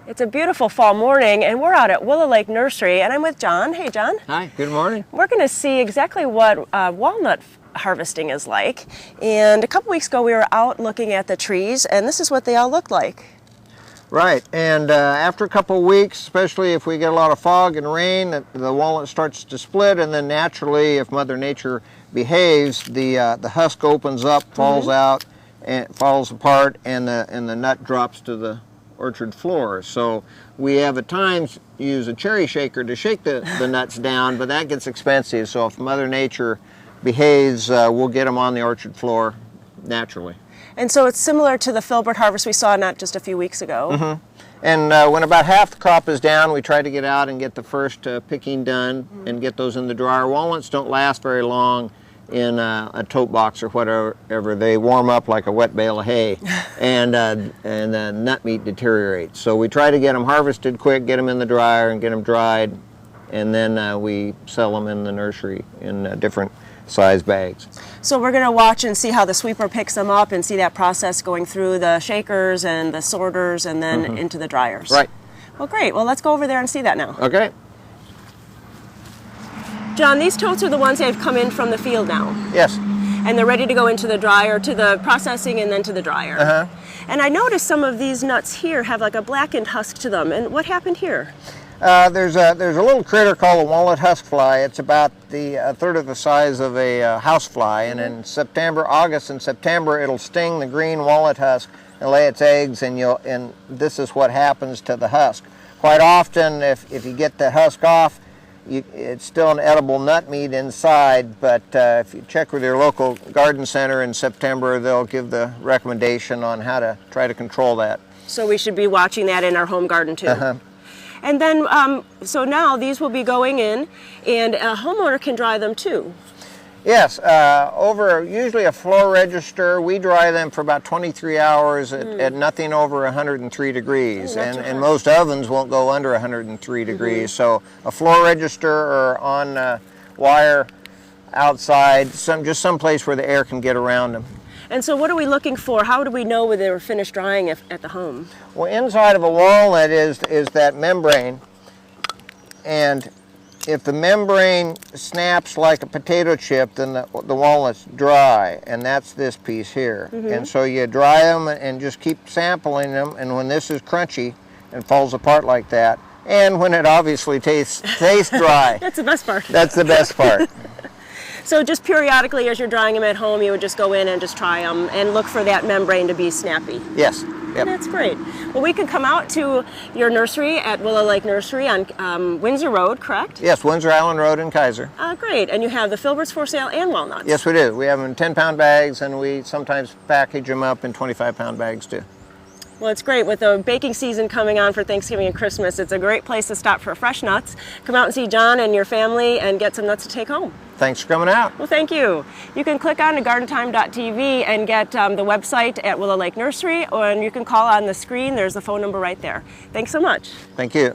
It's a beautiful fall morning, and we're out at Willow Lake Nursery, and I'm with John. Hey, John. Hi, good morning. We're going to see exactly what walnut harvesting is like. And a couple weeks ago, we were out looking at the trees, and this is what they all look like. Right, and after a couple of weeks, especially if we get a lot of fog and rain, the walnut starts to split, and then naturally, if Mother Nature behaves, the husk opens up, falls out, and falls apart, and the nut drops to the orchard floor. So we have at times use a cherry shaker to shake the nuts down, but that gets expensive. So if Mother Nature behaves, we'll get them on the orchard floor naturally. And so it's similar to the filbert harvest we saw not just a few weeks ago. And when about half the crop is down, we try to get out and get the first picking done and get those in the dryer. Walnuts don't last very long in a tote box or whatever. They warm up like a wet bale of hay, and nut meat deteriorates. So we try to get them harvested quick, get them in the dryer and get them dried, and then we sell them in the nursery in different size bags. So we're going to watch and see how the sweeper picks them up and see that process going through the shakers and the sorters and then into the dryers. Right. Well, great. Well, let's go over there and see that now. Okay. John, these totes are the ones that have come in from the field now. Yes. And they're ready to go into the dryer, to the processing and then to the dryer. And I noticed some of these nuts here have like a blackened husk to them. And what happened here? There's a little critter called a Walnut Husk Fly. It's about a third of the size of a house fly, and in August and September, it'll sting the green walnut husk and lay its eggs, and this is what happens to the husk. Quite often, if you get the husk off, it's still an edible nut meat inside, but if you check with your local garden center in September, they'll give the recommendation on how to try to control that. So we should be watching that in our home garden too. And then, so now these will be going in, and a homeowner can dry them too. Yes, over usually a floor register, we dry them for about 23 hours at nothing over 103 degrees, and most ovens won't go under 103 degrees. So a floor register or on wire outside, just some place where the air can get around them. And so what are we looking for? How do we know when they were finished drying at the home? Well, inside of a walnut is that membrane, and if the membrane snaps like a potato chip, then the walnut's dry, and that's this piece here. And so you dry them and just keep sampling them, and when this is crunchy and falls apart like that, and when it obviously tastes dry. That's the best part. That's the best part. So just periodically as you're drying them at home, you would just go in and just try them and look for that membrane to be snappy. Yes. Yep. That's great. Well, we can come out to your nursery at Willow Lake Nursery on Windsor Road, correct? Yes, Windsor Island Road in Kaiser. Great. And you have the filberts for sale and walnuts? Yes, we do. We have them in 10-pound bags, and we sometimes package them up in 25-pound bags too. Well, it's great. With the baking season coming on for Thanksgiving and Christmas, it's a great place to stop for fresh nuts. Come out and see John and your family and get some nuts to take home. Thanks for coming out. Well, thank you. You can click on to gardentime.tv and get the website at Willow Lake Nursery, and you can call on the screen. There's the phone number right there. Thanks so much. Thank you.